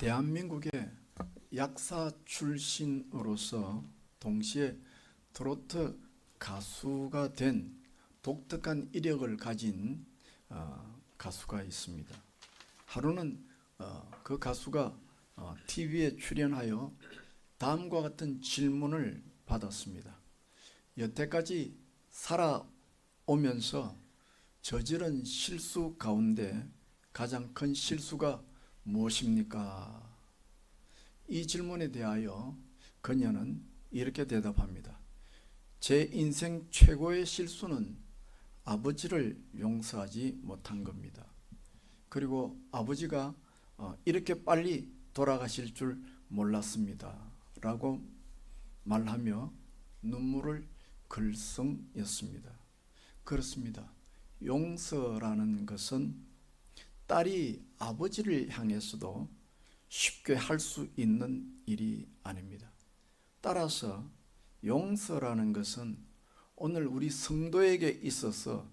대한민국의 약사 출신으로서 동시에 트로트 가수가 된 독특한 이력을 가진 가수가 있습니다. 하루는 그 가수가 TV에 출연하여 다음과 같은 질문을 받았습니다. 여태까지 살아오면서 저지른 실수 가운데 가장 큰 실수가 무엇입니까? 이 질문에 대하여 그녀는 이렇게 대답합니다. 제 인생 최고의 실수는 아버지를 용서하지 못한 겁니다. 그리고 아버지가 이렇게 빨리 돌아가실 줄 몰랐습니다. 라고 말하며 눈물을 글썽였습니다. 그렇습니다. 용서라는 것은 딸이 아버지를 향해서도 쉽게 할 수 있는 일이 아닙니다. 따라서 용서라는 것은 오늘 우리 성도에게 있어서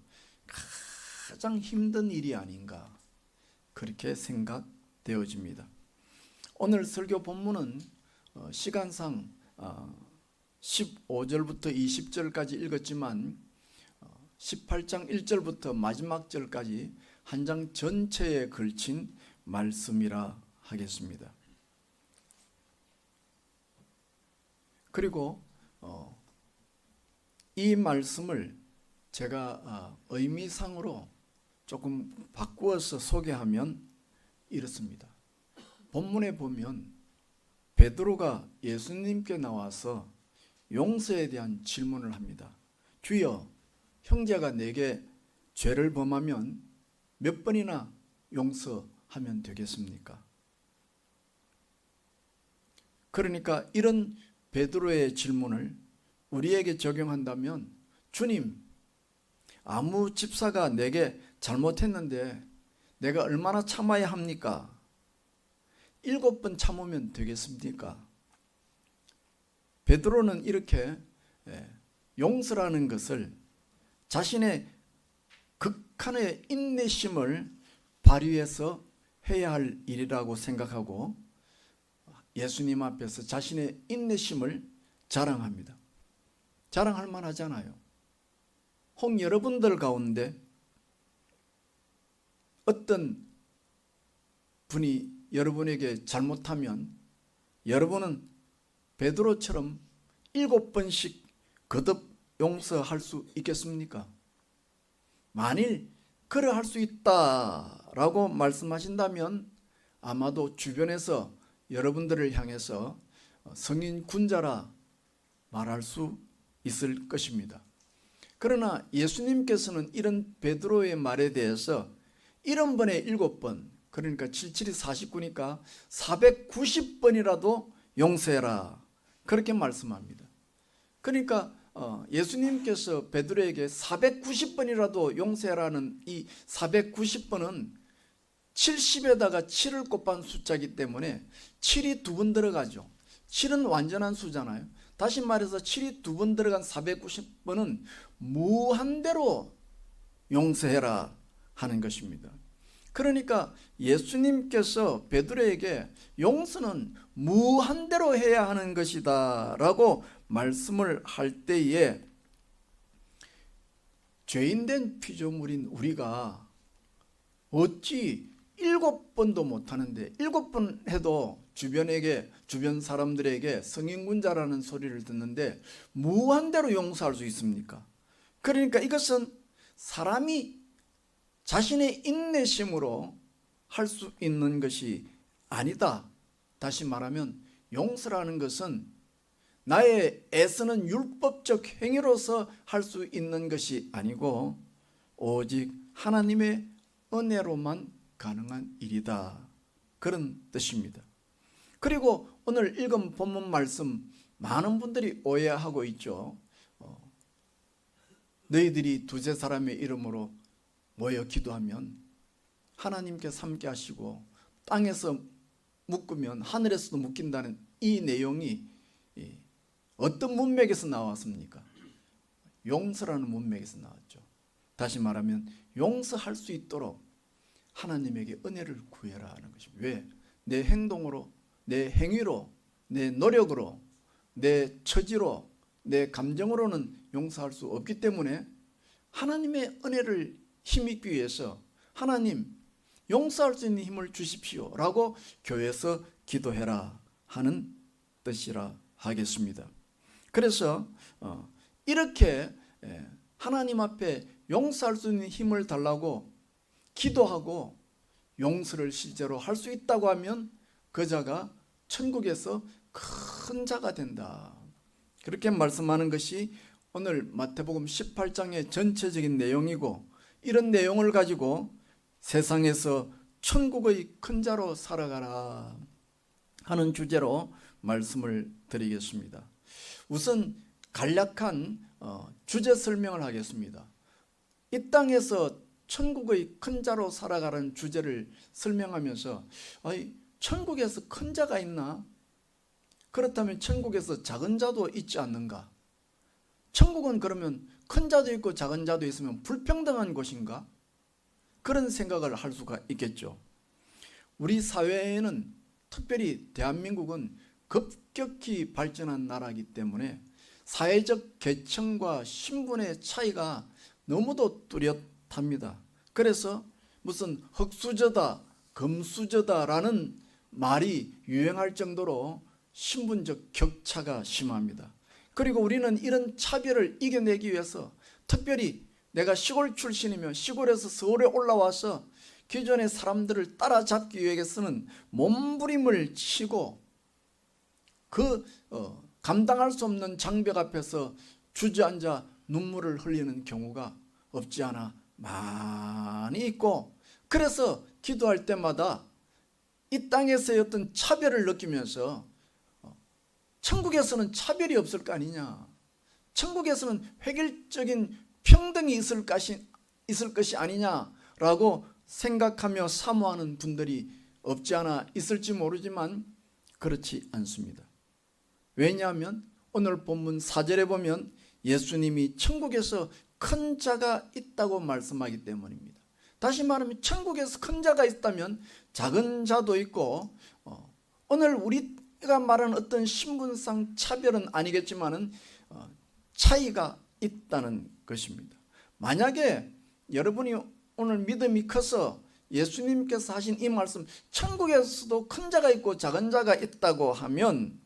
가장 힘든 일이 아닌가 그렇게 생각되어집니다. 오늘 설교 본문은 시간상 15절부터 20절까지 읽었지만 18장 1절부터 마지막 절까지 한 장 전체에 걸친 말씀이라 하겠습니다. 그리고 이 말씀을 제가 의미상으로 조금 바꾸어서 소개하면 이렇습니다. 본문에 보면 베드로가 예수님께 나와서 용서에 대한 질문을 합니다. 주여, 형제가 내게 죄를 범하면 몇 번이나 용서하면 되겠습니까? 그러니까 이런 베드로의 질문을 우리에게 적용한다면, 주님, 아무 집사가 내게 잘못했는데 내가 얼마나 참아야 합니까? 7번 참으면 되겠습니까? 베드로는 이렇게 용서라는 것을 자신의 극한의 인내심을 발휘해서 해야 할 일이라고 생각하고 예수님 앞에서 자신의 인내심을 자랑합니다. 자랑할 만하잖아요. 혹 여러분들 가운데 어떤 분이 여러분에게 잘못하면 여러분은 베드로처럼 7번씩 거듭 용서할 수 있겠습니까? 만일 그러할 수 있다라고 말씀하신다면 아마도 주변에서 여러분들을 향해서 성인 군자라 말할 수 있을 것입니다. 그러나 예수님께서는 이런 베드로의 말에 대해서 70번에 7번, 그러니까 77이 49니까 490번이라도 용서해라, 그렇게 말씀합니다. 그러니까 예수님께서 베드로에게 490번이라도 용서해라는 이 490번은 70에다가 7을 곱한 숫자이기 때문에 7이 2번 들어가죠. 7은 완전한 수잖아요. 다시 말해서 7이 2번 들어간 490번은 무한대로 용서해라 하는 것입니다. 그러니까 예수님께서 베드로에게 용서는 무한대로 해야 하는 것이다 라고 말씀을 할 때에 죄인된 피조물인 우리가 어찌 7번도 못하는데 7번 해도 주변 사람들에게 성인군자라는 소리를 듣는데 무한대로 용서할 수 있습니까? 그러니까 이것은 사람이 자신의 인내심으로 할 수 있는 것이 아니다. 다시 말하면 용서라는 것은 나의 애쓰는 율법적 행위로서 할 수 있는 것이 아니고 오직 하나님의 은혜로만 가능한 일이다. 그런 뜻입니다. 그리고 오늘 읽은 본문 말씀 많은 분들이 오해하고 있죠. 너희들이 두세 사람의 이름으로 모여 기도하면 하나님께서 함께 하시고 땅에서 묶으면 하늘에서도 묶인다는 이 내용이 어떤 문맥에서 나왔습니까? 용서라는 문맥에서 나왔죠. 다시 말하면 용서할 수 있도록 하나님에게 은혜를 구해라 하는 것입니다. 왜? 내 행동으로, 내 행위로, 내 노력으로, 내 처지로, 내 감정으로는 용서할 수 없기 때문에 하나님의 은혜를 힘입기 위해서 하나님 용서할 수 있는 힘을 주십시오 라고 교회에서 기도해라 하는 뜻이라 하겠습니다. 그래서 이렇게 하나님 앞에 용서할 수 있는 힘을 달라고 기도하고 용서를 실제로 할 수 있다고 하면 그 자가 천국에서 큰 자가 된다. 그렇게 말씀하는 것이 오늘 마태복음 18장의 전체적인 내용이고, 이런 내용을 가지고 세상에서 천국의 큰 자로 살아가라 하는 주제로 말씀을 드리겠습니다. 우선 간략한 주제 설명을 하겠습니다. 이 땅에서 천국의 큰 자로 살아가는 주제를 설명하면서 천국에서 큰 자가 있나? 그렇다면 천국에서 작은 자도 있지 않는가? 천국은 그러면 큰 자도 있고 작은 자도 있으면 불평등한 곳인가? 그런 생각을 할 수가 있겠죠. 우리 사회에는, 특별히 대한민국은 급격히 발전한 나라이기 때문에 사회적 계층과 신분의 차이가 너무도 뚜렷합니다. 그래서 무슨 흙수저다, 금수저다라는 말이 유행할 정도로 신분적 격차가 심합니다. 그리고 우리는 이런 차별을 이겨내기 위해서, 특별히 내가 시골 출신이면 시골에서 서울에 올라와서 기존의 사람들을 따라잡기 위해서는 몸부림을 치고 감당할 수 없는 장벽 앞에서 주저앉아 눈물을 흘리는 경우가 없지 않아 많이 있고, 그래서 기도할 때마다 이 땅에서의 어떤 차별을 느끼면서 천국에서는 차별이 없을 거 아니냐, 천국에서는 획일적인 평등이 있을 것이 아니냐라고 생각하며 사모하는 분들이 없지 않아 있을지 모르지만 그렇지 않습니다. 왜냐하면 오늘 본문 4절에 보면 예수님이 천국에서 큰 자가 있다고 말씀하기 때문입니다. 다시 말하면 천국에서 큰 자가 있다면 작은 자도 있고, 오늘 우리가 말하는 어떤 신분상 차별은 아니겠지만은 차이가 있다는 것입니다. 만약에 여러분이 오늘 믿음이 커서 예수님께서 하신 이 말씀, 천국에서도 큰 자가 있고 작은 자가 있다고 하면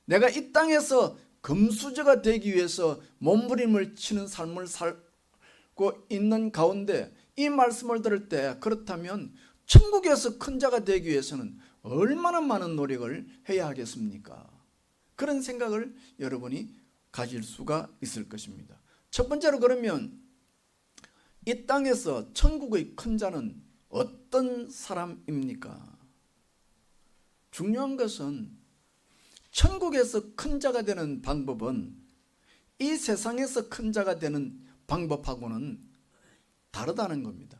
내가 이 땅에서 금수저가 되기 위해서 몸부림을 치는 삶을 살고 있는 가운데 이 말씀을 들을 때, 그렇다면 천국에서 큰 자가 되기 위해서는 얼마나 많은 노력을 해야 하겠습니까? 그런 생각을 여러분이 가질 수가 있을 것입니다. 첫 번째로, 그러면 이 땅에서 천국의 큰 자는 어떤 사람입니까? 중요한 것은 천국에서 큰 자가 되는 방법은 이 세상에서 큰 자가 되는 방법하고는 다르다는 겁니다.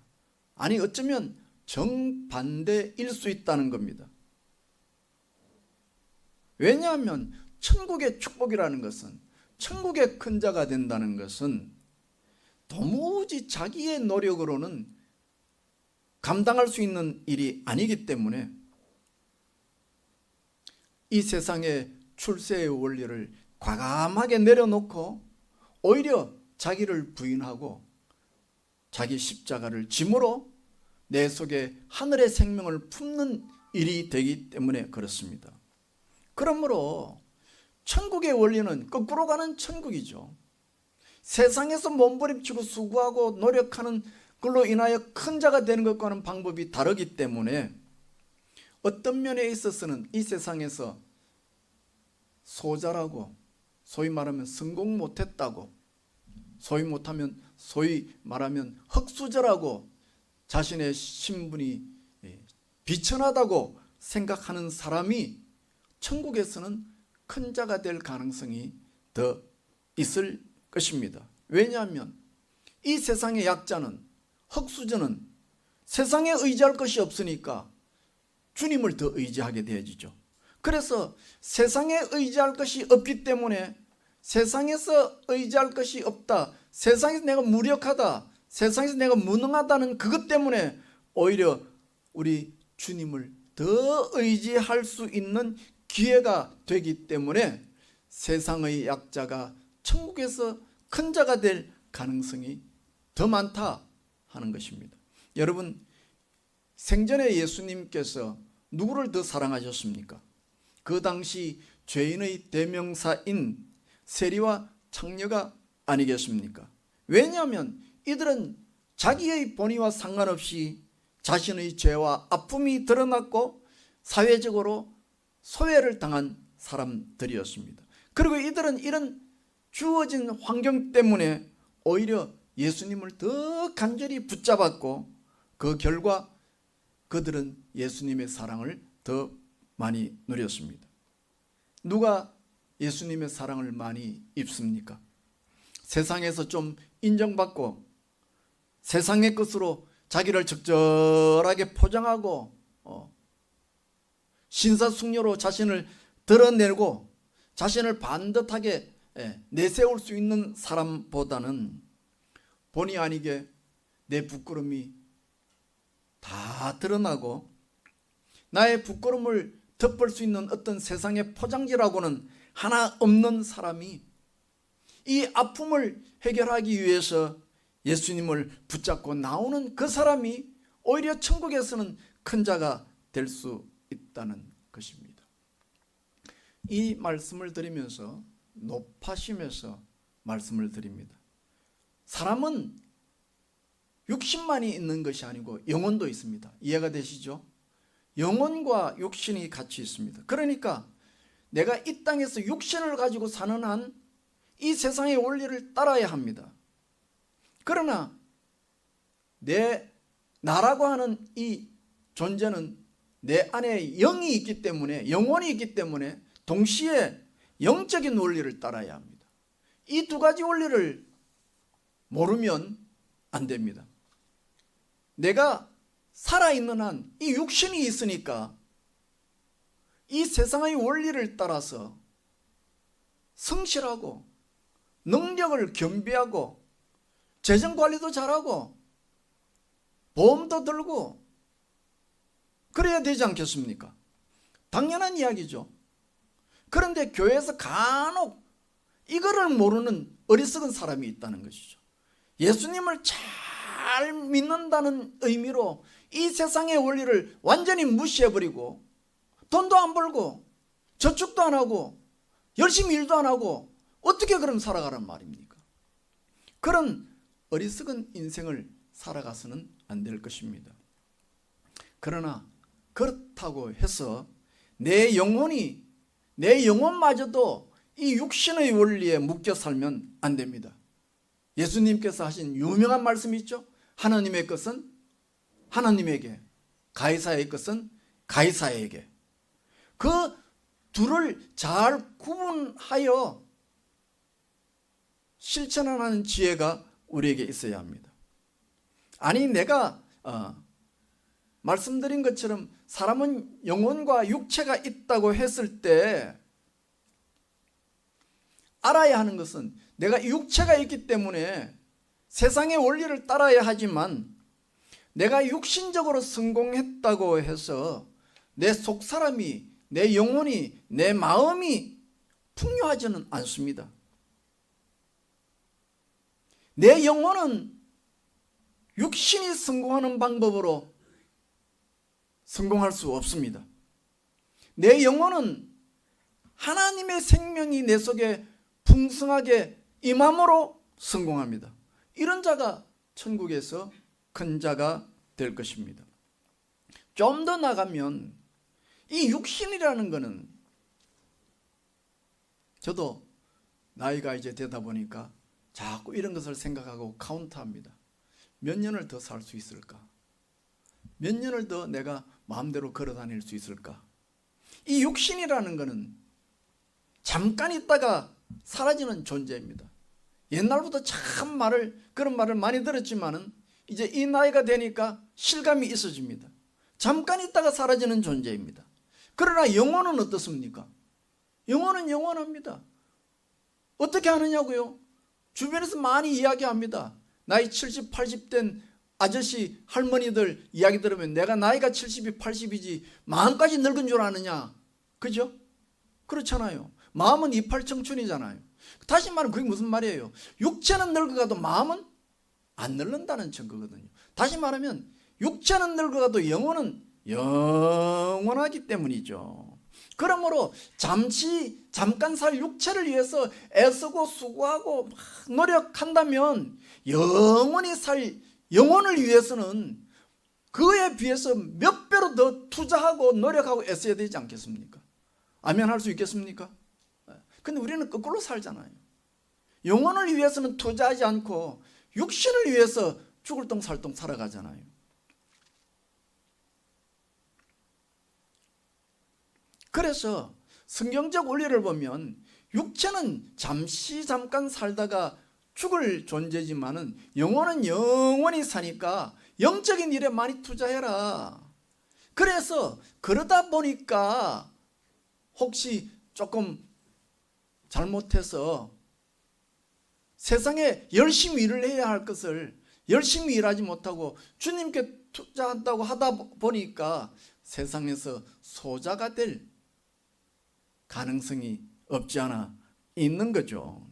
아니, 어쩌면 정반대일 수 있다는 겁니다. 왜냐하면 천국의 축복이라는 것은, 천국의 큰 자가 된다는 것은 도무지 자기의 노력으로는 감당할 수 있는 일이 아니기 때문에 이 세상의 출세의 원리를 과감하게 내려놓고 오히려 자기를 부인하고 자기 십자가를 짐으로 내 속에 하늘의 생명을 품는 일이 되기 때문에 그렇습니다. 그러므로 천국의 원리는 거꾸로 가는 천국이죠. 세상에서 몸부림치고 수고하고 노력하는 걸로 인하여 큰 자가 되는 것과는 방법이 다르기 때문에 어떤 면에 있어서는 이 세상에서 소자라고, 소위 말하면 성공 못했다고, 소위 말하면 흙수저라고 자신의 신분이 비천하다고 생각하는 사람이 천국에서는 큰 자가 될 가능성이 더 있을 것입니다. 왜냐하면 이 세상의 약자는, 흙수저는 세상에 의지할 것이 없으니까 주님을 더 의지하게 되어지죠. 그래서 세상에 의지할 것이 없기 때문에, 세상에서 의지할 것이 없다, 세상에서 내가 무력하다, 세상에서 내가 무능하다는 그것 때문에 오히려 우리 주님을 더 더 의지할 수 있는 기회가 되기 때문에 세상의 약자가 천국에서 큰 자가 될 가능성이 더 많다 하는 것입니다. 여러분, 생전에 예수님께서 누구를 더 사랑하셨습니까? 그 당시 죄인의 대명사인 세리와 창녀가 아니겠습니까? 왜냐하면 이들은 자기의 본의와 상관없이 자신의 죄와 아픔이 드러났고 사회적으로 소외를 당한 사람들이었습니다. 그리고 이들은 이런 주어진 환경 때문에 오히려 예수님을 더 간절히 붙잡았고 그 결과 그들은 예수님의 사랑을 더 많이 누렸습니다. 누가 예수님의 사랑을 많이 입습니까? 세상에서 좀 인정받고 세상의 것으로 자기를 적절하게 포장하고 신사숙녀로 자신을 드러내고 자신을 반듯하게 내세울 수 있는 사람보다는 본의 아니게 내 부끄러움이 다 드러나고 나의 부끄러움을 덮을 수 있는 어떤 세상의 포장지라고는 하나 없는 사람이 이 아픔을 해결하기 위해서 예수님을 붙잡고 나오는 그 사람이 오히려 천국에서는 큰 자가 될 수 있다는 것입니다. 이 말씀을 드리면서 높아심에서 말씀을 드립니다. 사람은 육신만이 있는 것이 아니고 영혼도 있습니다. 이해가 되시죠? 영혼과 육신이 같이 있습니다. 그러니까 내가 이 땅에서 육신을 가지고 사는 한 이 세상의 원리를 따라야 합니다. 그러나 나라고 하는 이 존재는 내 안에 영이 있기 때문에, 영혼이 있기 때문에 동시에 영적인 원리를 따라야 합니다. 이 두 가지 원리를 모르면 안 됩니다. 내가 살아있는 한 이 육신이 있으니까 이 세상의 원리를 따라서 성실하고 능력을 겸비하고 재정관리도 잘하고 보험도 들고 그래야 되지 않겠습니까? 당연한 이야기죠. 그런데 교회에서 간혹 이거를 모르는 어리석은 사람이 있다는 것이죠. 예수님을 잘 믿는다는 의미로 이 세상의 원리를 완전히 무시해버리고 돈도 안 벌고 저축도 안 하고 열심히 일도 안 하고 어떻게 그럼 살아가란 말입니까? 그런 어리석은 인생을 살아가서는 안 될 것입니다. 그러나 그렇다고 해서 내 영혼마저도 이 육신의 원리에 묶여 살면 안 됩니다. 예수님께서 하신 유명한 말씀이 있죠. 하나님의 것은 하나님에게, 가이사의 것은 가이사에게. 그 둘을 잘 구분하여 실천하는 지혜가 우리에게 있어야 합니다. 아니 내가 말씀드린 것처럼 사람은 영혼과 육체가 있다고 했을 때 알아야 하는 것은 내가 육체가 있기 때문에 세상의 원리를 따라야 하지만 내가 육신적으로 성공했다고 해서 내 속사람이, 내 영혼이, 내 마음이 풍요하지는 않습니다. 내 영혼은 육신이 성공하는 방법으로 성공할 수 없습니다. 내 영혼은 하나님의 생명이 내 속에 풍성하게 임함으로 성공합니다. 이런 자가 천국에서 큰 자가 될 것입니다. 좀 더 나가면 이 육신이라는 것은 저도 나이가 이제 되다 보니까 자꾸 이런 것을 생각하고 카운트합니다. 몇 년을 더 살 수 있을까? 몇 년을 더 내가 마음대로 걸어 다닐 수 있을까? 이 육신이라는 것은 잠깐 있다가 사라지는 존재입니다. 옛날부터 참 그런 말을 많이 들었지만은 이제 이 나이가 되니까 실감이 있어집니다. 잠깐 있다가 사라지는 존재입니다. 그러나 영혼은 어떻습니까? 영혼은 영원합니다. 어떻게 하느냐고요? 주변에서 많이 이야기합니다. 나이 70, 80 된 아저씨 할머니들 이야기 들으면 내가 나이가 70이 80이지 마음까지 늙은 줄 아느냐, 그죠? 그렇잖아요. 마음은 이팔 청춘이잖아요. 다시 말하면 그게 무슨 말이에요? 육체는 늙어가도 마음은 안 늙는다는 증거거든요. 다시 말하면 육체는 늙어가도 영혼은 영원하기 때문이죠. 그러므로 잠깐 살 육체를 위해서 애쓰고 수고하고 막 노력한다면 영혼을 위해서는 그에 비해서 몇 배로 더 투자하고 노력하고 애써야 되지 않겠습니까? 아멘 할 수 있겠습니까? 근데 우리는 거꾸로 살잖아요. 영혼을 위해서는 투자하지 않고 육신을 위해서 죽을 똥 살 똥 살아가잖아요. 그래서 성경적 원리를 보면 육체는 잠깐 살다가 죽을 존재지만은 영혼은 영원히 사니까 영적인 일에 많이 투자해라. 그래서 그러다 보니까 혹시 조금 잘못해서 세상에 열심히 일을 해야 할 것을 열심히 일하지 못하고 주님께 투자한다고 하다 보니까 세상에서 소자가 될 가능성이 없지 않아 있는 거죠.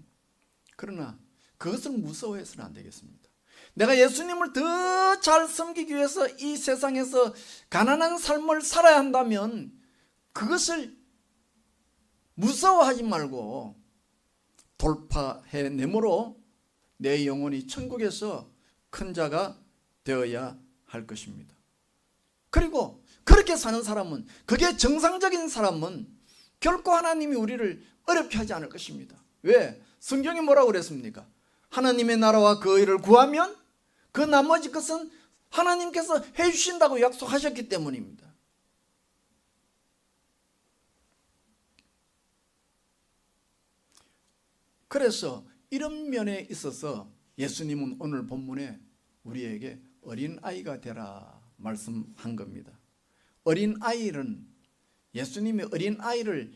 그러나 그것을 무서워해서는 안 되겠습니다. 내가 예수님을 더 잘 섬기기 위해서 이 세상에서 가난한 삶을 살아야 한다면 그것을 무서워하지 말고 돌파해내므로 내 영혼이 천국에서 큰 자가 되어야 할 것입니다. 그리고 그렇게 사는 사람은, 그게 정상적인 사람은 결코 하나님이 우리를 어렵게 하지 않을 것입니다. 왜? 성경이 뭐라고 그랬습니까? 하나님의 나라와 그 의를 구하면 그 나머지 것은 하나님께서 해주신다고 약속하셨기 때문입니다. 그래서 이런 면에 있어서 예수님은 오늘 본문에 우리에게 어린아이가 되라 말씀한 겁니다. 어린아이는 예수님이 어린아이를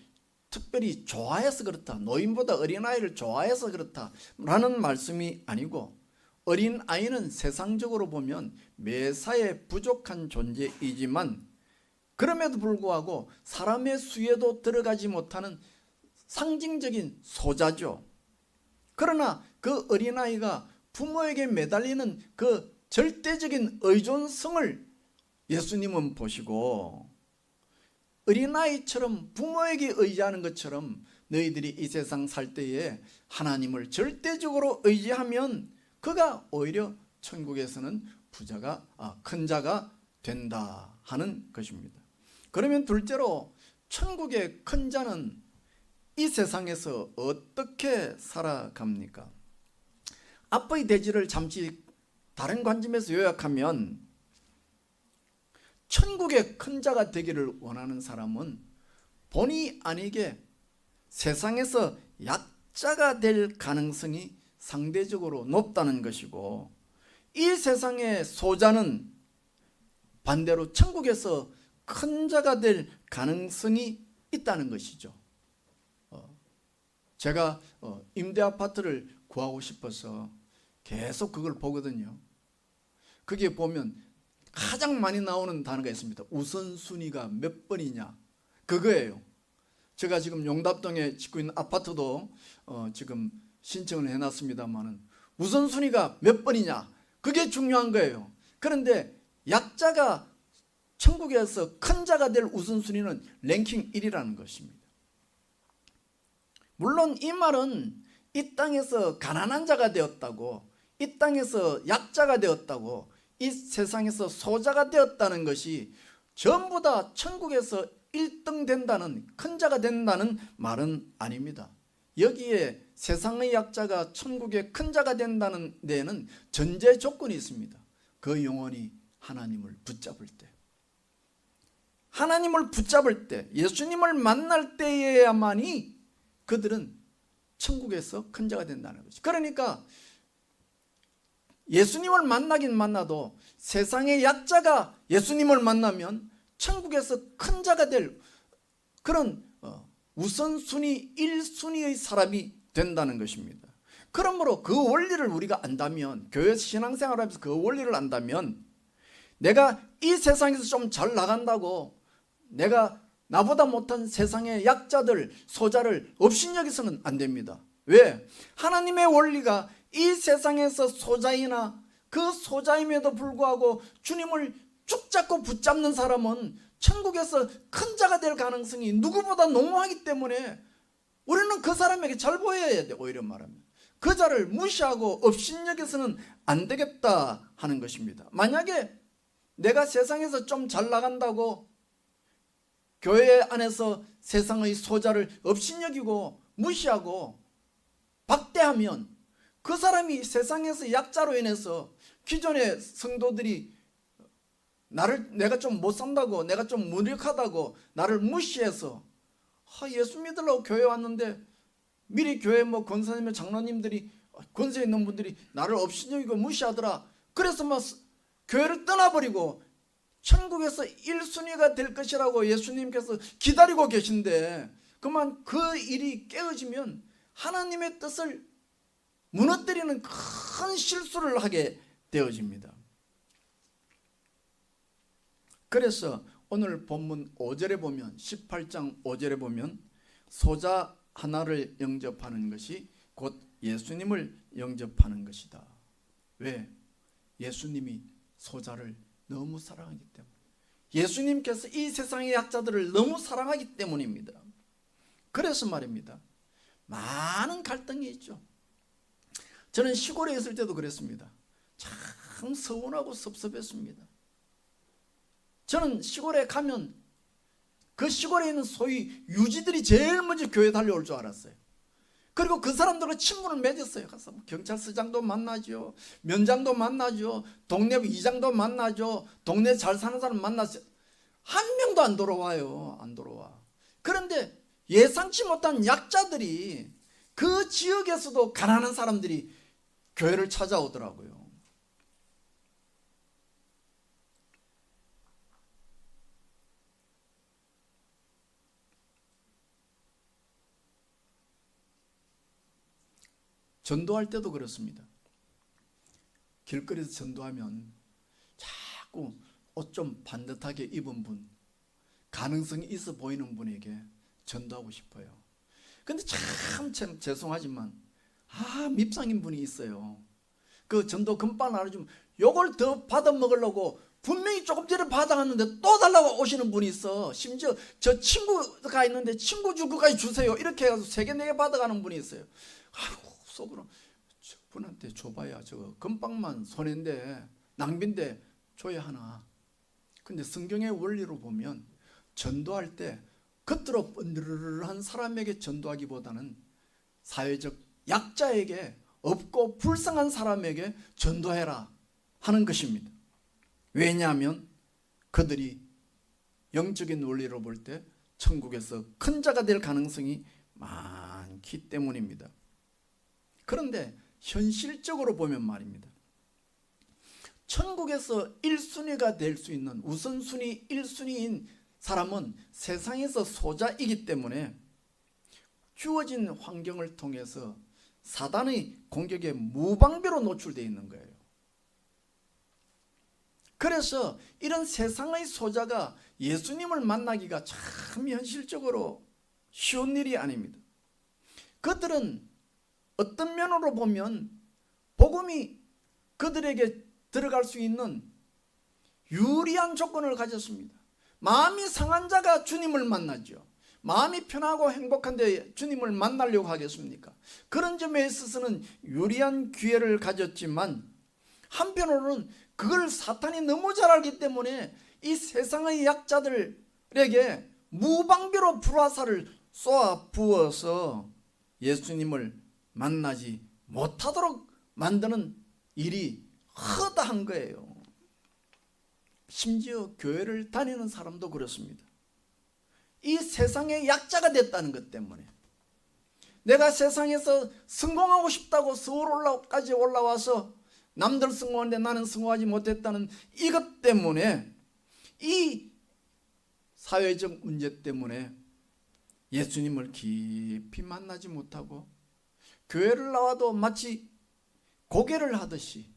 특별히 좋아해서 그렇다, 노인보다 어린아이를 좋아해서 그렇다라는 말씀이 아니고, 어린아이는 세상적으로 보면 매사에 부족한 존재이지만 그럼에도 불구하고 사람의 수에도 들어가지 못하는 상징적인 소자죠. 그러나 그 어린아이가 부모에게 매달리는 그 절대적인 의존성을 예수님은 보시고, 어린아이처럼 부모에게 의지하는 것처럼 너희들이 이 세상 살 때에 하나님을 절대적으로 의지하면 그가 오히려 천국에서는 큰 자가 된다 하는 것입니다. 그러면 둘째로 천국의 큰 자는 이 세상에서 어떻게 살아갑니까? 앞의 대지를 잠시 다른 관점에서 요약하면, 천국의 큰 자가 되기를 원하는 사람은 본의 아니게 세상에서 약자가 될 가능성이 상대적으로 높다는 것이고, 이 세상의 소자는 반대로 천국에서 큰 자가 될 가능성이 있다는 것이죠. 제가 임대 아파트를 구하고 싶어서 계속 그걸 보거든요. 거기에 보면 가장 많이 나오는 단어가 있습니다. 우선순위가 몇 번이냐, 그거예요. 제가 지금 용답동에 짓고 있는 아파트도 지금 신청을 해놨습니다만은 우선순위가 몇 번이냐, 그게 중요한 거예요. 그런데 약자가 천국에서 큰 자가 될 우선순위는 랭킹 1이라는 것입니다. 물론 이 말은 이 땅에서 가난한 자가 되었다고, 이 땅에서 약자가 되었다고, 이 세상에서 소자가 되었다는 것이 전부 다 천국에서 1등 된다는, 큰 자가 된다는 말은 아닙니다. 여기에 세상의 약자가 천국의 큰 자가 된다는 데에는 전제 조건이 있습니다. 그 영혼이 하나님을 붙잡을 때, 하나님을 붙잡을 때, 예수님을 만날 때에야만이 그들은 천국에서 큰 자가 된다는 거죠. 그러니까 예수님을 만나긴 만나도 세상의 약자가 예수님을 만나면 천국에서 큰 자가 될 그런 우선순위 1순위의 사람이 된다는 것입니다. 그러므로 그 원리를 우리가 안다면, 교회 신앙생활하면서 그 원리를 안다면, 내가 이 세상에서 좀 잘 나간다고 내가 나보다 못한 세상의 약자들, 소자를 업신여기서는 안 됩니다. 왜? 하나님의 원리가 이 세상에서 소자이나 그 소자임에도 불구하고 주님을 쭉 잡고 붙잡는 사람은 천국에서 큰 자가 될 가능성이 누구보다 농후하기 때문에 우리는 그 사람에게 잘 보여야 돼. 오히려 말하면 그 자를 무시하고 업신여겨서는 안 되겠다 하는 것입니다. 만약에 내가 세상에서 좀 잘 나간다고 교회 안에서 세상의 소자를 업신여기고 무시하고 박대하면 그 사람이 세상에서 약자로 인해서 기존의 성도들이 내가 좀 못 산다고, 내가 좀 무력하다고 나를 무시해서 예수 믿으려고 교회 왔는데 미리 교회 권사님의 장로님들이, 권세 있는 분들이 나를 업신여기고 무시하더라. 그래서 교회를 떠나버리고 천국에서 1순위가 될 것이라고 예수님께서 기다리고 계신데, 그만 그 일이 깨어지면 하나님의 뜻을 무너뜨리는 큰 실수를 하게 되어집니다. 그래서 오늘 본문 5절에 보면, 18장 5절에 보면 소자 하나를 영접하는 것이 곧 예수님을 영접하는 것이다. 왜? 예수님이 소자를 너무 사랑하기 때문에, 예수님께서 이 세상의 약자들을 너무 사랑하기 때문입니다. 그래서 말입니다, 많은 갈등이 있죠. 저는 시골에 있을 때도 그랬습니다. 참 서운하고 섭섭했습니다. 저는 시골에 가면 그 시골에 있는 소위 유지들이 제일 먼저 교회 달려올 줄 알았어요. 그리고 그 사람들과 친분을 맺었어요. 가서 경찰서장도 만나죠, 면장도 만나죠, 동네 이장도 만나죠, 동네 잘 사는 사람 만나죠. 한 명도 안 돌아와요. 안 돌아와. 그런데 예상치 못한 약자들이, 그 지역에서도 가난한 사람들이 교회를 찾아오더라고요. 전도할 때도 그렇습니다. 길거리에서 전도하면 자꾸 옷 좀 반듯하게 입은 분, 가능성이 있어 보이는 분에게 전도하고 싶어요. 근데 참 죄송하지만 밉상인 분이 있어요. 그 전도 금방 나눠주면 요걸 더 받아 먹으려고 분명히 조금 전에 받아갔는데 또 달라고 오시는 분이 있어. 심지어 저 친구가 있는데 친구 줄 것까지 주세요 이렇게 해가지고 3개 4개 받아가는 분이 있어요. 아이고, 속으로 저분한테 줘봐야 저거 금방만 손해인데, 낭비인데 줘야 하나. 근데 성경의 원리로 보면 전도할 때 겉으로 번르르한 사람에게 전도하기보다는 사회적 약자에게, 없고 불쌍한 사람에게 전도해라 하는 것입니다. 왜냐하면 그들이 영적인 원리로 볼 때 천국에서 큰 자가 될 가능성이 많기 때문입니다. 그런데 현실적으로 보면 말입니다, 천국에서 1순위가 될 수 있는, 우선순위 1순위인 사람은 세상에서 소자이기 때문에 주어진 환경을 통해서 사단의 공격에 무방비로 노출되어 있는 거예요. 그래서 이런 세상의 소자가 예수님을 만나기가 참 현실적으로 쉬운 일이 아닙니다. 그들은 어떤 면으로 보면 복음이 그들에게 들어갈 수 있는 유리한 조건을 가졌습니다. 마음이 상한 자가 주님을 만나죠. 마음이 편하고 행복한데 주님을 만나려고 하겠습니까? 그런 점에 있어서는 유리한 기회를 가졌지만, 한편으로는 그걸 사탄이 너무 잘 알기 때문에 이 세상의 약자들에게 무방비로 불화살을 쏘아 부어서 예수님을 만나지 못하도록 만드는 일이 허다한 거예요. 심지어 교회를 다니는 사람도 그렇습니다. 이 세상의 약자가 됐다는 것 때문에, 내가 세상에서 성공하고 싶다고 서울까지 올라와서 남들 성공하는데 나는 성공하지 못했다는 이것 때문에, 이 사회적 문제 때문에 예수님을 깊이 만나지 못하고 교회를 나와도 마치 고개를 하듯이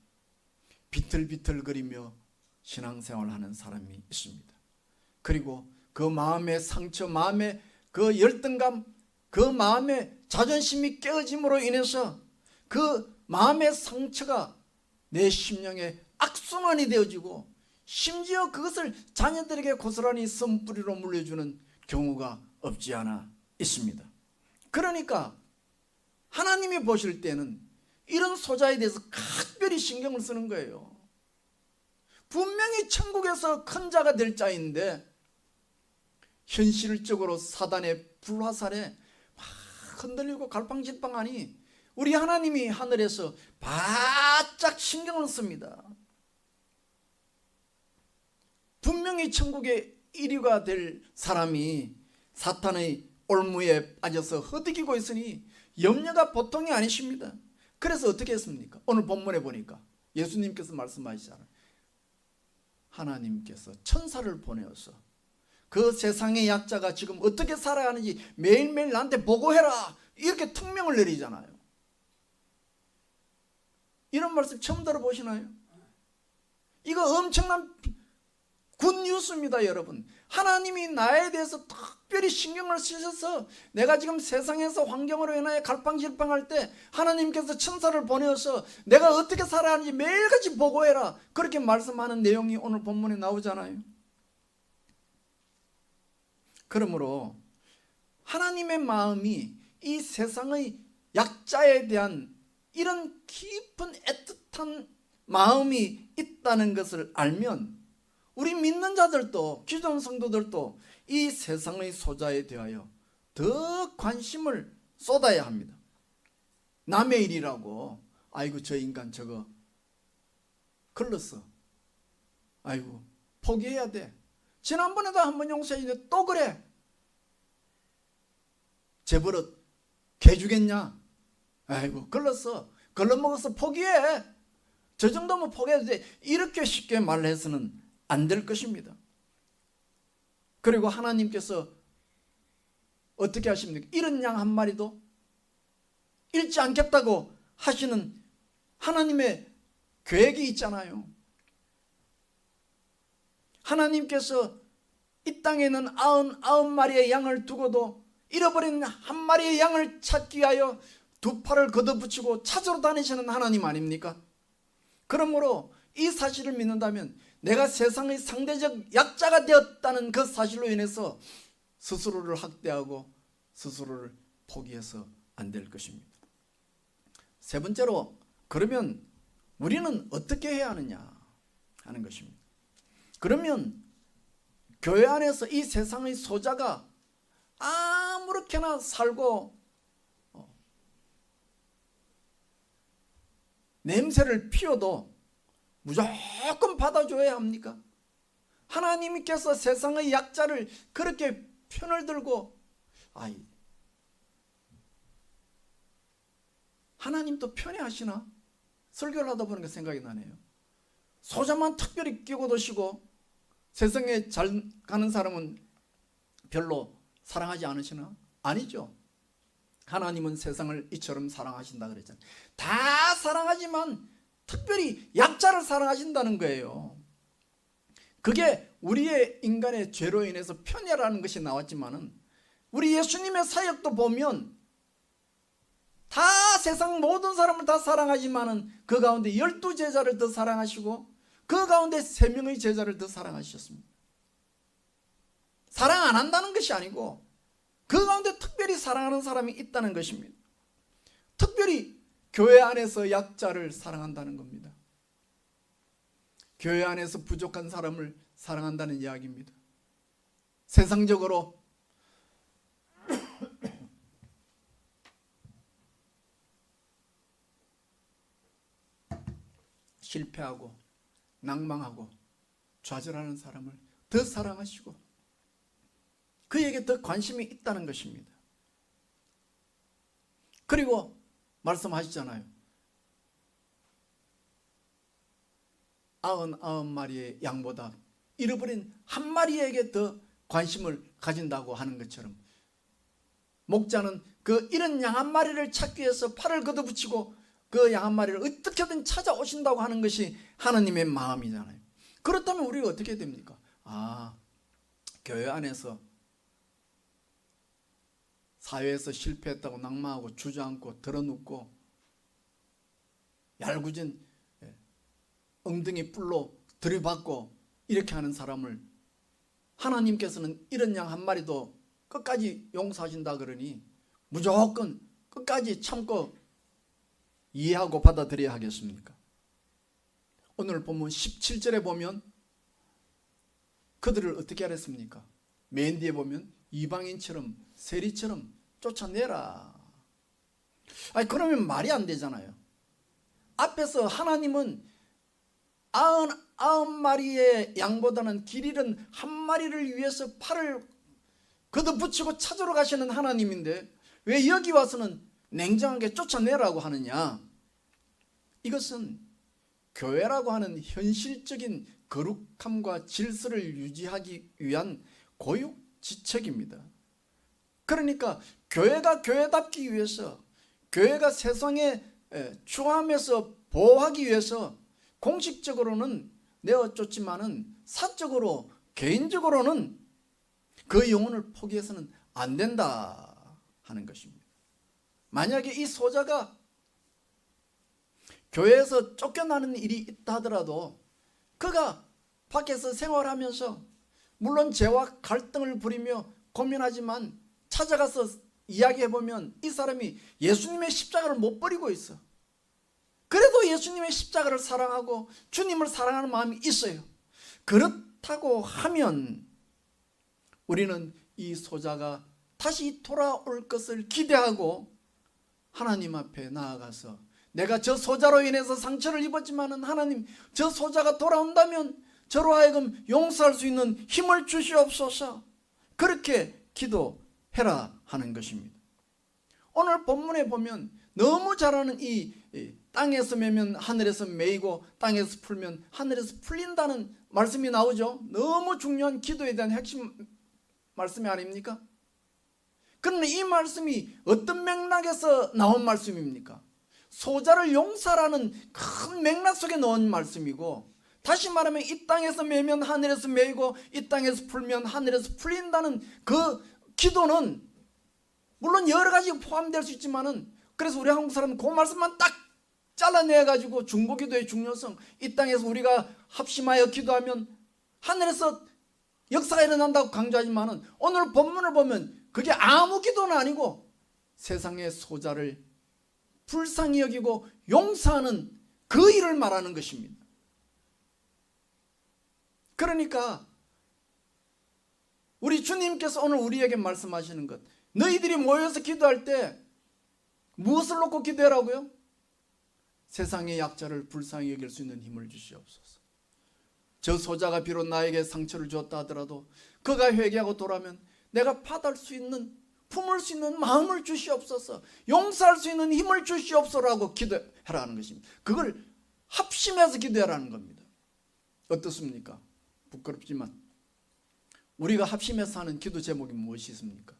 비틀비틀거리며 신앙생활을 하는 사람이 있습니다. 그리고 그 마음의 상처, 마음의 그 열등감, 그 마음의 자존심이 깨어짐으로 인해서 그 마음의 상처가 내 심령에 악순환이 되어지고 심지어 그것을 자녀들에게 고스란히 선뿌리로 물려주는 경우가 없지 않아 있습니다. 그러니까 하나님이 보실 때는 이런 소자에 대해서 각별히 신경을 쓰는 거예요. 분명히 천국에서 큰 자가 될 자인데 현실적으로 사단의 불화살에 막 흔들리고 갈팡질팡하니 우리 하나님이 하늘에서 바짝 신경을 씁니다. 분명히 천국의 1위가 될 사람이 사탄의 올무에 빠져서 허덕이고 있으니 염려가 보통이 아니십니다. 그래서 어떻게 했습니까? 오늘 본문에 보니까 예수님께서 말씀하시잖아요. 하나님께서 천사를 보내어서 그 세상의 약자가 지금 어떻게 살아야 하는지 매일매일 나한테 보고해라, 이렇게 특명을 내리잖아요. 이런 말씀 처음 들어보시나요? 이거 엄청난 굿뉴스입니다, 여러분. 하나님이 나에 대해서 특별히 신경을 쓰셔서 내가 지금 세상에서 환경으로 인하여 갈팡질팡할 때 하나님께서 천사를 보내어서 내가 어떻게 살아야 하는지 매일같이 보고해라, 그렇게 말씀하는 내용이 오늘 본문에 나오잖아요. 그러므로 하나님의 마음이 이 세상의 약자에 대한 이런 깊은 애틋한 마음이 있다는 것을 알면 우리 믿는 자들도, 기존 성도들도 이 세상의 소자에 대하여 더 관심을 쏟아야 합니다. 남의 일이라고, 아이고 저 인간 저거 걸렀어, 아이고 포기해야 돼, 지난번에도 한번 용서했는데 또 그래, 제 버릇 개주겠냐, 아이고 걸렀어, 걸러먹어서 포기해, 저 정도면 포기해도 돼, 이렇게 쉽게 말해서는 안 될 것입니다. 그리고 하나님께서 어떻게 하십니까? 이런 양 한 마리도 잃지 않겠다고 하시는 하나님의 계획이 있잖아요. 하나님께서 이 땅에는 99마리의 양을 두고도 잃어버린 한 마리의 양을 찾기 위하여 두 팔을 걷어붙이고 찾으러 다니시는 하나님 아닙니까? 그러므로 이 사실을 믿는다면 내가 세상의 상대적 약자가 되었다는 그 사실로 인해서 스스로를 학대하고 스스로를 포기해서 안 될 것입니다. 세 번째로, 그러면 우리는 어떻게 해야 하느냐 하는 것입니다. 그러면 교회 안에서 이 세상의 소자가 아무렇게나 살고 냄새를 피워도 무조건 받아줘야 합니까? 하나님께서 세상의 약자를 그렇게 편을 들고, 하나님도 편애하시나? 설교를 하다 보니까 생각이 나네요. 소자만 특별히 끼고 드시고 세상에 잘 가는 사람은 별로 사랑하지 않으시나? 아니죠. 하나님은 세상을 이처럼 사랑하신다 그랬잖아요. 다 사랑하지만 특별히 약자를 사랑하신다는 거예요. 그게 우리의 인간의 죄로 인해서 편애라는 것이 나왔지만은 우리 예수님의 사역도 보면 다 세상 모든 사람을 다 사랑하지만은 그 가운데 12제자를 더 사랑하시고 그 가운데 3명의 제자를 더 사랑하셨습니다. 사랑 안 한다는 것이 아니고 그 가운데 특별히 사랑하는 사람이 있다는 것입니다. 특별히 교회 안에서 약자를 사랑한다는 겁니다. 교회 안에서 부족한 사람을 사랑한다는 이야기입니다. 세상적으로 실패하고 낭망하고 좌절하는 사람을 더 사랑하시고 그에게 더 관심이 있다는 것입니다. 그리고 말씀하시잖아요. 99마리의 양보다 잃어버린 한 마리에게 더 관심을 가진다고 하는 것처럼 목자는 그 잃은 양 한 마리를 찾기 위해서 팔을 걷어붙이고 그 양 한 마리를 어떻게든 찾아오신다고 하는 것이 하나님의 마음이잖아요. 그렇다면 우리가 어떻게 됩니까? 교회 안에서 사회에서 실패했다고 낙마하고 주저앉고 드러눕고 얄궂은 엉덩이 뿔로 들이받고 이렇게 하는 사람을 하나님께서는 이런 양 한 마리도 끝까지 용서하신다 그러니 무조건 끝까지 참고 이해하고 받아들여야 하겠습니까? 오늘 본문 17절에 보면 그들을 어떻게 하랬습니까? 맨 뒤에 보면 이방인처럼 세리처럼 쫓아내라. 그러면 말이 안 되잖아요. 앞에서 하나님은 99마리의 양보다는 길 잃은 한 마리를 위해서 팔을 걷어붙이고 찾으러 가시는 하나님인데 왜 여기 와서는 냉정하게 쫓아내라고 하느냐? 이것은 교회라고 하는 현실적인 거룩함과 질서를 유지하기 위한 고육지책입니다. 그러니까 교회가 교회답기 위해서, 교회가 세상에 추함에서 보호하기 위해서 공식적으로는 내어쫓지만은 사적으로 개인적으로는 그 영혼을 포기해서는 안 된다 하는 것입니다. 만약에 이 소자가 교회에서 쫓겨나는 일이 있다 하더라도 그가 밖에서 생활하면서 물론 죄와 갈등을 부리며 고민하지만 찾아가서 이야기해보면 이 사람이 예수님의 십자가를 못 버리고 있어. 그래도 예수님의 십자가를 사랑하고 주님을 사랑하는 마음이 있어요. 그렇다고 하면 우리는 이 소자가 다시 돌아올 것을 기대하고 하나님 앞에 나아가서 내가 저 소자로 인해서 상처를 입었지만은 하나님, 저 소자가 돌아온다면 저로 하여금 용서할 수 있는 힘을 주시옵소서. 그렇게 기도해라 하는 것입니다. 오늘 본문에 보면 너무 잘 아는 이 땅에서 매면 하늘에서 매이고 땅에서 풀면 하늘에서 풀린다는 말씀이 나오죠. 너무 중요한 기도에 대한 핵심 말씀이 아닙니까? 그런데 이 말씀이 어떤 맥락에서 나온 말씀입니까? 소자를 용서라는 큰 맥락 속에 넣은 말씀이고, 다시 말하면 이 땅에서 매면 하늘에서 매이고 이 땅에서 풀면 하늘에서 풀린다는 그 기도는 물론 여러 가지 포함될 수 있지만은, 그래서 우리 한국 사람은 그 말씀만 딱 잘라내가지고 중보기도의 중요성, 이 땅에서 우리가 합심하여 기도하면 하늘에서 역사가 일어난다고 강조하지만은 오늘 본문을 보면 그게 아무 기도는 아니고 세상의 소자를 불쌍히 여기고 용서하는 그 일을 말하는 것입니다. 그러니까 우리 주님께서 오늘 우리에게 말씀하시는 것, 너희들이 모여서 기도할 때 무엇을 놓고 기도하라고요? 세상의 약자를 불쌍히 여길 수 있는 힘을 주시옵소서. 저 소자가 비록 나에게 상처를 주었다 하더라도 그가 회개하고 돌아오면 내가 받을 수 있는, 품을 수 있는 마음을 주시옵소서, 용서할 수 있는 힘을 주시옵소서라고 기도하라는 것입니다. 그걸 합심해서 기도하라는 겁니다. 어떻습니까? 부끄럽지만 우리가 합심해서 하는 기도 제목이 무엇이 있습니까?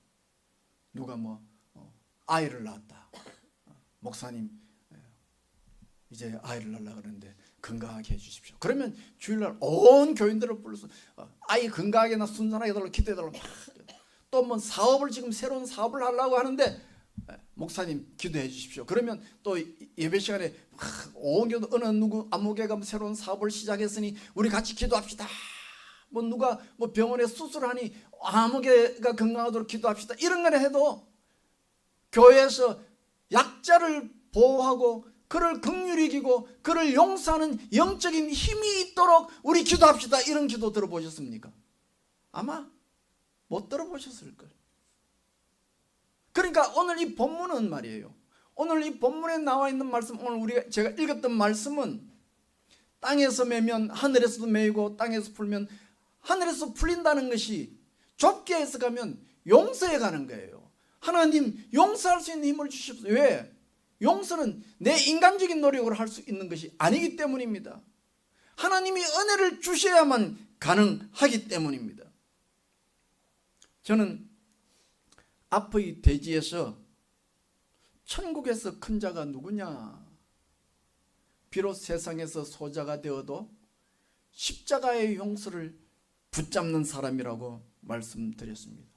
누가 아이를 낳았다, 목사님 이제 아이를 낳으려고 그러는데 건강하게 해주십시오. 그러면 주일날 온 교인들을 불러서 아이 건강하게나 순산하게 해달라고 기도해달라고 또 사업을 지금 새로운 사업을 하려고 하는데 목사님 기도해 주십시오. 그러면 또 예배 시간에 온 교도 어느 누구 아무개가 새로운 사업을 시작했으니 우리 같이 기도합시다. 누가 병원에 수술하니 아무개가 건강하도록 기도합시다. 이런 걸 해도 교회에서 약자를 보호하고 그를 긍휼히 여기고 그를 용서하는 영적인 힘이 있도록 우리 기도합시다. 이런 기도 들어보셨습니까? 아마 못 들어보셨을 거예요. 그러니까 오늘 이 본문은 말이에요, 오늘 이 본문에 나와 있는 말씀, 오늘 제가 읽었던 말씀은 땅에서 매면 하늘에서도 매이고 땅에서 풀면 하늘에서 풀린다는 것이 좁게 해석하면 용서해 가는 거예요. 하나님 용서할 수 있는 힘을 주십시오. 왜? 용서는 내 인간적인 노력으로 할 수 있는 것이 아니기 때문입니다. 하나님이 은혜를 주셔야만 가능하기 때문입니다. 저는 앞의 대지에서 천국에서 큰 자가 누구냐? 비록 세상에서 소자가 되어도 십자가의 용서를 붙잡는 사람이라고 말씀드렸습니다.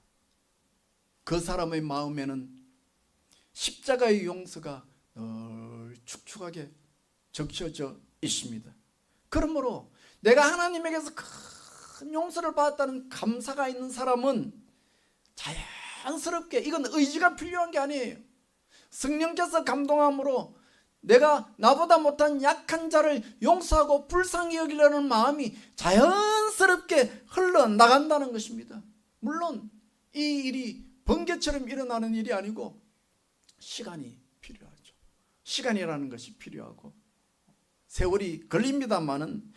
그 사람의 마음에는 십자가의 용서가 늘 축축하게 적셔져 있습니다. 그러므로 내가 하나님에게서 큰 용서를 받았다는 감사가 있는 사람은 자연스럽게, 이건 의지가 필요한 게 아니에요. 성령께서 감동함으로 내가 나보다 못한 약한 자를 용서하고 불쌍히 여기려는 마음이 자연스럽게 흘러나간다는 것입니다. 물론 이 일이 번개처럼 일어나는 일이 아니고 시간이 필요하죠. 시간이라는 것이 필요하고 세월이 걸립니다마는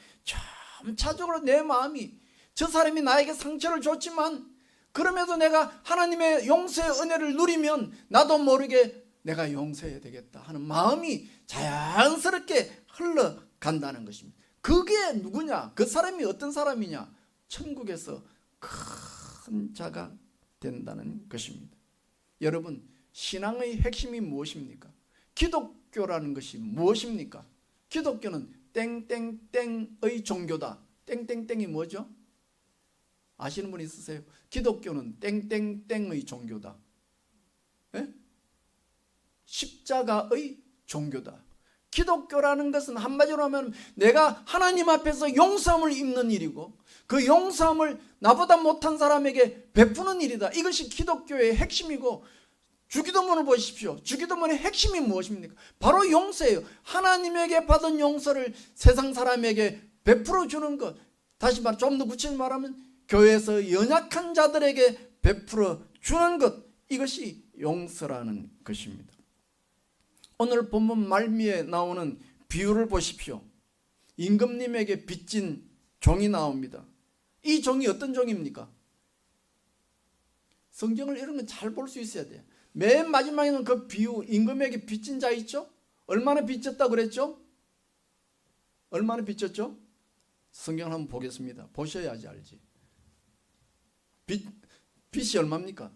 점차적으로 내 마음이, 저 사람이 나에게 상처를 줬지만 그럼에도 내가 하나님의 용서의 은혜를 누리면 나도 모르게 내가 용서해야 되겠다 하는 마음이 자연스럽게 흘러간다는 것입니다. 그게 누구냐? 그 사람이 어떤 사람이냐? 천국에서 큰 자가 된다는 것입니다. 여러분, 신앙의 핵심이 무엇입니까? 기독교라는 것이 무엇입니까? 기독교는 땡땡땡의 종교다. 땡땡땡이 뭐죠? 아시는 분 있으세요? 기독교는 땡땡땡의 종교다. 예? 십자가의 종교다. 기독교라는 것은 한마디로 하면 내가 하나님 앞에서 용서함을 입는 일이고 그 용서함을 나보다 못한 사람에게 베푸는 일이다. 이것이 기독교의 핵심이고, 주기도문을 보십시오. 주기도문의 핵심이 무엇입니까? 바로 용서예요. 하나님에게 받은 용서를 세상 사람에게 베풀어 주는 것. 다시 말해 좀 더 구체적으로 말하면 교회에서 연약한 자들에게 베풀어 주는 것. 이것이 용서라는 것입니다. 오늘 본문 말미에 나오는 비유를 보십시오. 임금님에게 빚진 종이 나옵니다. 이 종이 어떤 종입니까? 성경을 이런 건 잘 볼 수 있어야 돼요. 맨 마지막에는 그 비유, 임금에게 빚진 자 있죠? 얼마나 빚졌다 그랬죠? 얼마나 빚졌죠? 성경을 한번 보겠습니다. 보셔야지 알지. 빚이 얼마입니까?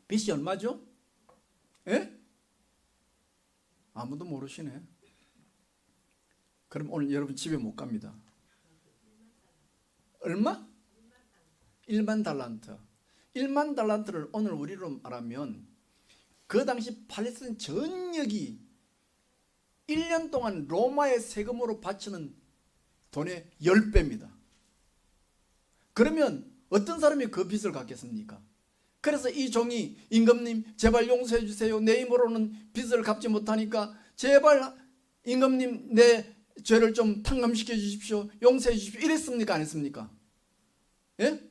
빚이 얼마죠? 예? 아무도 모르시네. 그럼 오늘 여러분 집에 못 갑니다. 얼마? 1만 달란트. 1만 달란트를 오늘 우리로 말하면 그 당시 팔레스타인 전역이 1년 동안 로마의 세금으로 바치는 돈의 10배입니다. 그러면 어떤 사람이 그 빚을 갚겠습니까? 그래서 이 종이 임금님 제발 용서해 주세요. 내 힘으로는 빚을 갚지 못하니까 제발 임금님 내 죄를 좀 탕감시켜 주십시오. 용서해 주십시오. 이랬습니까? 안 했습니까? 예?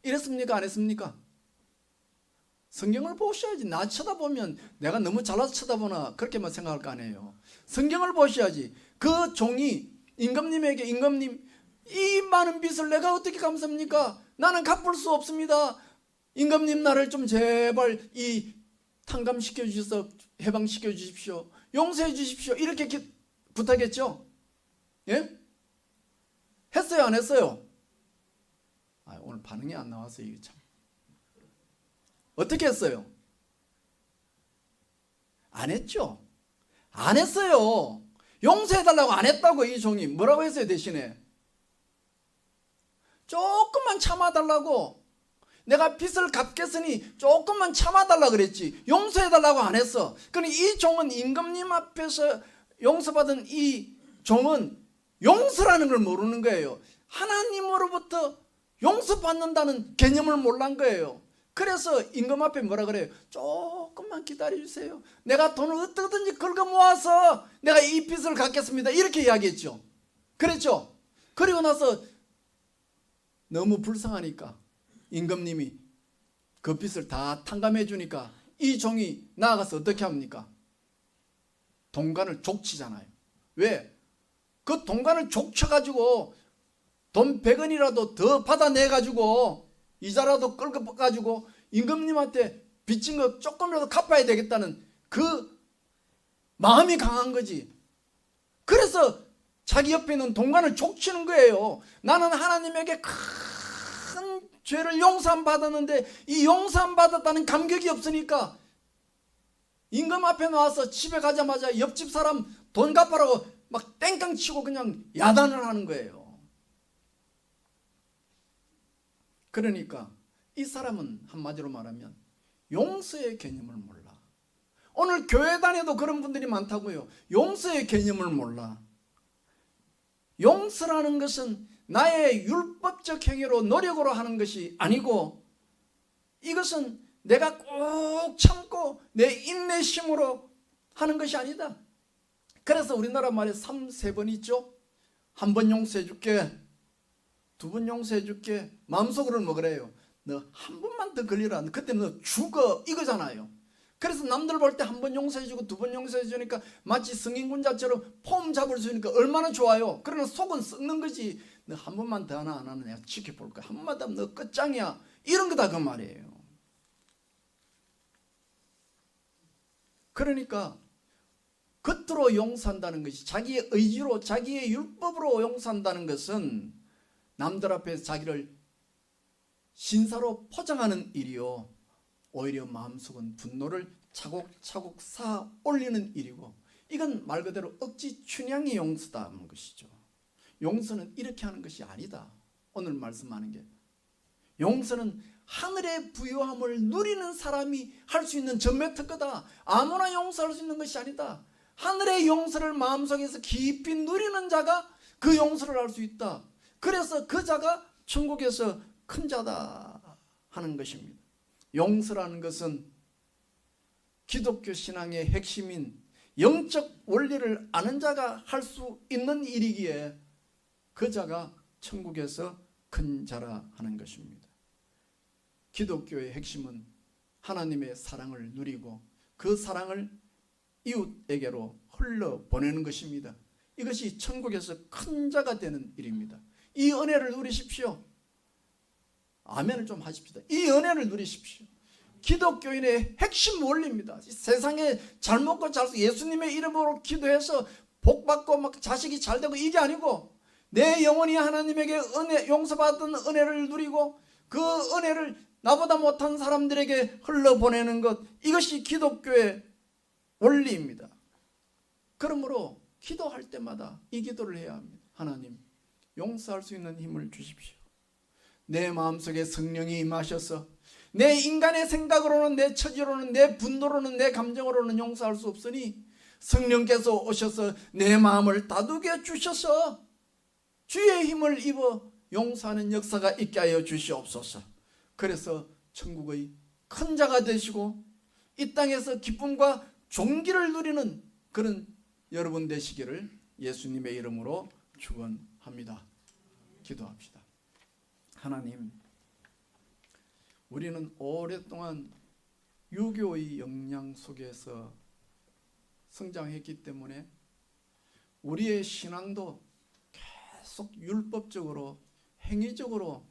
이랬습니까? 안 했습니까? 성경을 보셔야지. 나 쳐다보면 내가 너무 잘나서 쳐다보나 그렇게만 생각할 거 아니에요. 성경을 보셔야지. 그 종이 임금님에게 임금님 이 많은 빚을 내가 어떻게 갚습니까? 나는 갚을 수 없습니다. 임금님 나를 좀 제발 이 탕감시켜 주셔서 해방시켜 주십시오. 용서해 주십시오. 이렇게 부탁했죠? 예? 했어요? 안 했어요? 오늘 반응이 안 나와서 이게 참. 어떻게 했어요? 안 했죠? 안 했어요. 용서해달라고 안 했다고. 이 종이 뭐라고 했어요? 대신에 조금만 참아달라고. 내가 빚을 갚겠으니 조금만 참아달라 그랬지 용서해달라고 안 했어. 그러니 이 종은 임금님 앞에서 용서받은 이 종은 용서라는 걸 모르는 거예요. 하나님으로부터 용서받는다는 개념을 몰란 거예요. 그래서 임금 앞에 뭐라 그래요? 조금만 기다려주세요. 내가 돈을 어떻게든지 긁어 모아서 내가 이 빚을 갚겠습니다. 이렇게 이야기했죠. 그랬죠. 그리고 나서 너무 불쌍하니까 임금님이 그 빚을 다 탕감해 주니까 이 종이 나아가서 어떻게 합니까? 동관을 족치잖아요. 왜? 그 동관을 족쳐가지고 돈 100원이라도 더 받아내가지고 이자라도 끌어가지고 임금님한테 빚진 거 조금이라도 갚아야 되겠다는 그 마음이 강한 거지. 그래서 자기 옆에 있는 동관을 족치는 거예요. 나는 하나님에게 큰 죄를 용서함 받았는데 이 용서함 받았다는 감격이 없으니까 임금 앞에 나와서 집에 가자마자 옆집 사람 돈 갚으라고 막 땡깡 치고 그냥 야단을 하는 거예요. 그러니까 이 사람은 한마디로 말하면 용서의 개념을 몰라. 오늘 교회 다녀도 그런 분들이 많다고요. 용서의 개념을 몰라. 용서라는 것은 나의 율법적 행위로 노력으로 하는 것이 아니고 이것은 내가 꼭 참고 내 인내심으로 하는 것이 아니다. 그래서 우리나라 말에 3번 있죠. 한 번 용서해 줄게, 두 번 용서해 줄게. 마음속으로는 뭐 그래요? 너 한 번만 더 걸리라, 그때 너 죽어, 이거잖아요. 그래서 남들 볼 때 한 번 용서해 주고 두 번 용서해 주니까 마치 승인군자처럼 폼 잡을 수 있으니까 얼마나 좋아요. 그러나 속은 썩는 거지. 너 한 번만 더 하나 안 하나 내가 지켜볼 거야. 한 번만 더 하면 너 끝장이야. 이런 거다 그 말이에요. 그러니까 겉으로 용서한다는 것이 자기의 의지로 자기의 율법으로 용서한다는 것은 남들 앞에서 자기를 신사로 포장하는 일이요, 오히려 마음속은 분노를 차곡차곡 쌓아 올리는 일이고, 이건 말 그대로 억지 춘향의 용서다는 것이죠. 용서는 이렇게 하는 것이 아니다. 오늘 말씀하는 게 용서는 하늘의 부요함을 누리는 사람이 할 수 있는 전매 특허다. 아무나 용서할 수 있는 것이 아니다. 하늘의 용서를 마음속에서 깊이 누리는 자가 그 용서를 할 수 있다. 그래서 그 자가 천국에서 큰 자다 하는 것입니다. 용서라는 것은 기독교 신앙의 핵심인 영적 원리를 아는 자가 할 수 있는 일이기에 그 자가 천국에서 큰 자라 하는 것입니다. 기독교의 핵심은 하나님의 사랑을 누리고 그 사랑을 이웃에게로 흘러보내는 것입니다. 이것이 천국에서 큰 자가 되는 일입니다. 이 은혜를 누리십시오. 아멘을 좀 하십시다. 이 은혜를 누리십시오. 기독교인의 핵심 원리입니다. 세상에 잘 먹고 잘 예수님의 이름으로 기도해서 복 받고 막 자식이 잘 되고 이게 아니고 내 영혼이 하나님에게 은혜, 용서받은 은혜를 누리고 그 은혜를 나보다 못한 사람들에게 흘러보내는 것, 이것이 기독교의 원리입니다. 그러므로 기도할 때마다 이 기도를 해야 합니다. 하나님, 용서할 수 있는 힘을 주십시오. 내 마음속에 성령이 임하셔서 내 인간의 생각으로는, 내 처지로는, 내 분노로는, 내 감정으로는 용서할 수 없으니 성령께서 오셔서 내 마음을 다독여 주셔서 주의 힘을 입어 용서하는 역사가 있게 하여 주시옵소서. 그래서 천국의 큰 자가 되시고 이 땅에서 기쁨과 존귀를 누리는 그런 여러분 되시기를 예수님의 이름으로 축원합니다. 기도합시다. 하나님, 우리는 오랫동안 유교의 영향 속에서 성장했기 때문에 우리의 신앙도 계속 율법적으로 행위적으로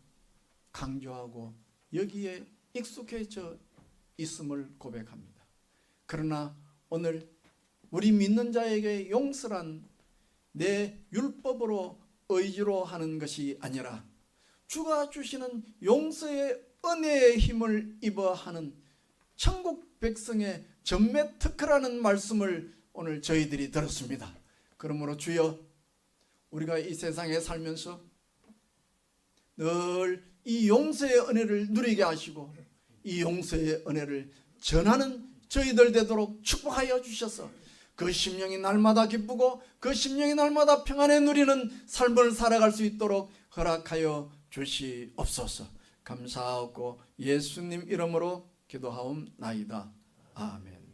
강조하고 여기에 익숙해져 있음을 고백합니다. 그러나 오늘 우리 믿는 자에게 용서란 내 율법으로 의지로 하는 것이 아니라 주가 주시는 용서의 은혜의 힘을 입어 하는 천국 백성의 전매 특허라는 말씀을 오늘 저희들이 들었습니다. 그러므로 주여, 우리가 이 세상에 살면서 늘 이 용서의 은혜를 누리게 하시고 이 용서의 은혜를 전하는 저희들 되도록 축복하여 주셔서 그 심령이 날마다 기쁘고 그 심령이 날마다 평안에 누리는 삶을 살아갈 수 있도록 허락하여 주시옵소서. 감사하고 예수님 이름으로 기도하옵나이다. 아멘.